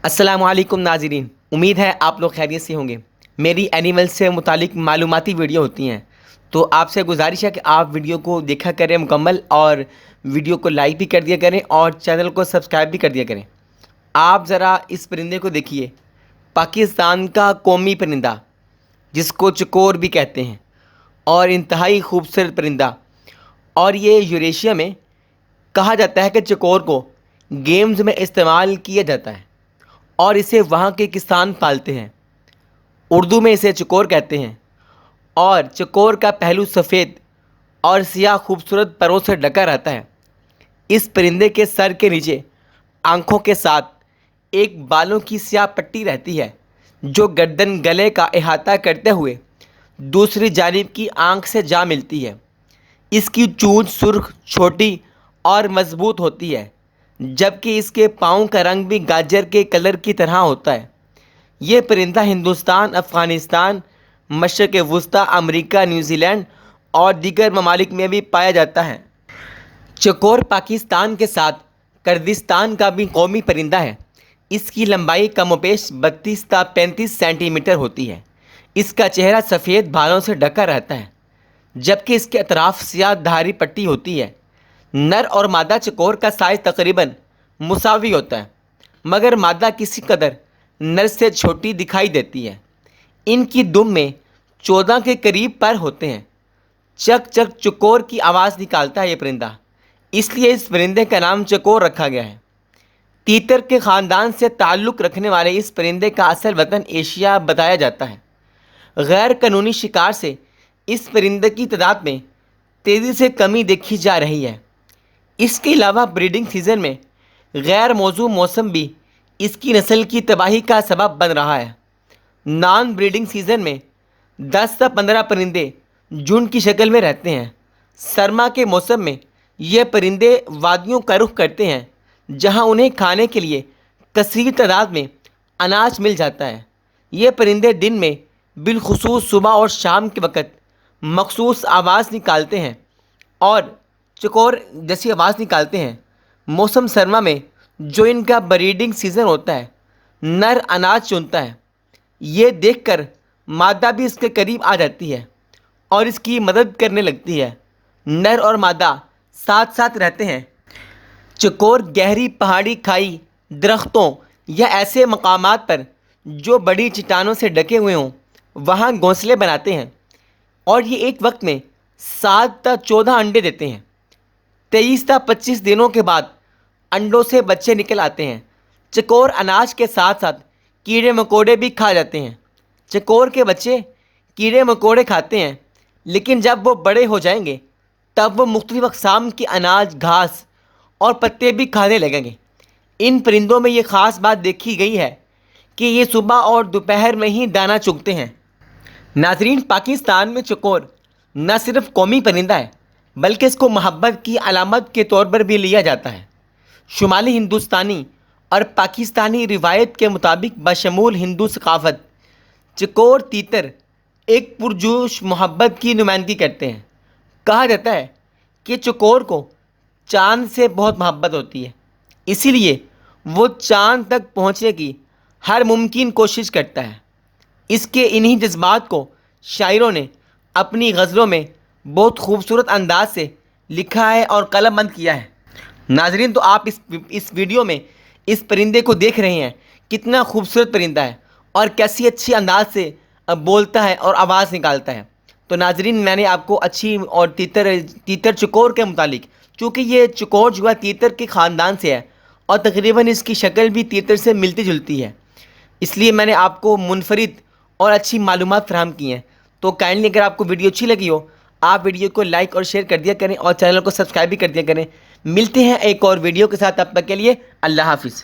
السلام علیکم ناظرین، امید ہے آپ لوگ خیریت سے ہوں گے۔ میری اینیمل سے متعلق معلوماتی ویڈیو ہوتی ہیں، تو آپ سے گزارش ہے کہ آپ ویڈیو کو دیکھا کریں مکمل، اور ویڈیو کو لائک بھی کر دیا کریں اور چینل کو سبسکرائب بھی کر دیا کریں۔ آپ ذرا اس پرندے کو دیکھیے، پاکستان کا قومی پرندہ جس کو چکور بھی کہتے ہیں، اور انتہائی خوبصورت پرندہ، اور یہ یوریشیا میں کہا جاتا ہے کہ چکور کو گیمز میں استعمال کیا جاتا ہے، اور اسے وہاں کے کسان پالتے ہیں۔ اردو میں اسے چکور کہتے ہیں، اور چکور کا پہلو سفید اور سیاہ خوبصورت پروں سے ڈھکا رہتا ہے۔ اس پرندے کے سر کے نیچے آنکھوں کے ساتھ ایک بالوں کی سیاہ پٹی رہتی ہے، جو گردن گلے کا احاطہ کرتے ہوئے دوسری جانب کی آنکھ سے جا ملتی ہے۔ اس کی چونچ سرخ، چھوٹی اور مضبوط ہوتی ہے، جبکہ اس کے پاؤں کا رنگ بھی گاجر کے کلر کی طرح ہوتا ہے۔ یہ پرندہ ہندوستان، افغانستان، مشرق وسطیٰ، امریکہ، نیوزی لینڈ اور دیگر ممالک میں بھی پایا جاتا ہے۔ چکور پاکستان کے ساتھ کردستان کا بھی قومی پرندہ ہے۔ اس کی لمبائی کم و بیش 32 تا 35 سینٹی میٹر ہوتی ہے۔ اس کا چہرہ سفید بالوں سے ڈھکا رہتا ہے، جبکہ اس کے اطراف سیاہ دھاری پٹی ہوتی ہے۔ نر اور مادہ چکور کا سائز تقریباً مساوی ہوتا ہے، مگر مادہ کسی قدر نر سے چھوٹی دکھائی دیتی ہے۔ ان کی دم میں 14 کے قریب پر ہوتے ہیں۔ چک چک چکور کی آواز نکالتا ہے یہ پرندہ، اس لیے اس پرندے کا نام چکور رکھا گیا ہے۔ تیتر کے خاندان سے تعلق رکھنے والے اس پرندے کا اصل وطن ایشیا بتایا جاتا ہے۔ غیر قانونی شکار سے اس پرندے کی تعداد میں تیزی سے کمی دیکھی جا رہی ہے۔ اس کے علاوہ بریڈنگ سیزن میں غیر موزوں موسم بھی اس کی نسل کی تباہی کا سبب بن رہا ہے۔ نان بریڈنگ سیزن میں 10 سے 15 پرندے جھنڈ کی شکل میں رہتے ہیں۔ سرما کے موسم میں یہ پرندے وادیوں کا رخ کرتے ہیں، جہاں انہیں کھانے کے لیے کثیر تعداد میں اناج مل جاتا ہے۔ یہ پرندے دن میں بالخصوص صبح اور شام کے وقت مخصوص آواز نکالتے ہیں اور چکور جیسی آواز نکالتے ہیں۔ موسم سرما میں جو ان کا بریڈنگ سیزن ہوتا ہے، نر اناج چنتا ہے۔ یہ دیکھ کر مادہ بھی اس کے قریب آ جاتی ہے اور اس کی مدد کرنے لگتی ہے۔ نر اور مادہ ساتھ ساتھ رہتے ہیں۔ چکور گہری پہاڑی کھائی، درختوں یا ایسے مقامات پر جو بڑی چٹانوں سے ڈھکے ہوئے ہوں وہاں گھونسلے بناتے ہیں، اور یہ ایک وقت میں 7 تا 14 انڈے دیتے ہیں۔ 23 تا 25 دنوں کے بعد انڈوں سے بچے نکل آتے ہیں۔ چکور اناج کے ساتھ ساتھ کیڑے مکوڑے بھی کھا جاتے ہیں۔ چکور کے بچے کیڑے مکوڑے کھاتے ہیں، لیکن جب وہ بڑے ہو جائیں گے تب وہ مختلف اقسام کے اناج، گھاس اور پتے بھی کھانے لگیں گے۔ ان پرندوں میں یہ خاص بات دیکھی گئی ہے کہ یہ صبح اور دوپہر میں ہی دانہ چگتے ہیں۔ ناظرین، پاکستان میں چکور نہ صرف قومی پرندہ ہے بلکہ اس کو محبت کی علامت کے طور پر بھی لیا جاتا ہے۔ شمالی ہندوستانی اور پاکستانی روایت کے مطابق بشمول ہندو ثقافت، چکور تیتر ایک پرجوش محبت کی نمائندگی کرتے ہیں۔ کہا جاتا ہے کہ چکور کو چاند سے بہت محبت ہوتی ہے، اسی لیے وہ چاند تک پہنچنے کی ہر ممکن کوشش کرتا ہے۔ اس کے انہی جذبات کو شاعروں نے اپنی غزلوں میں بہت خوبصورت انداز سے لکھا ہے اور قلم بند کیا ہے۔ ناظرین، تو آپ اس ویڈیو میں اس پرندے کو دیکھ رہے ہیں، کتنا خوبصورت پرندہ ہے اور کیسی اچھی انداز سے بولتا ہے اور آواز نکالتا ہے۔ تو ناظرین، میں نے آپ کو اچھی اور تیتر چکور کے متعلق، چونکہ یہ چکور جو ہے تیتر کے خاندان سے ہے اور تقریباً اس کی شکل بھی تیتر سے ملتی جلتی ہے، اس لیے میں نے آپ کو منفرد اور اچھی معلومات فراہم کی ہیں۔ تو کائنڈلی اگر آپ کو ویڈیو اچھی لگی ہو، آپ ویڈیو کو لائک اور شیئر کر دیا کریں اور چینل کو سبسکرائب بھی کر دیا کریں۔ ملتے ہیں ایک اور ویڈیو کے ساتھ، تب تک کے لیے اللہ حافظ۔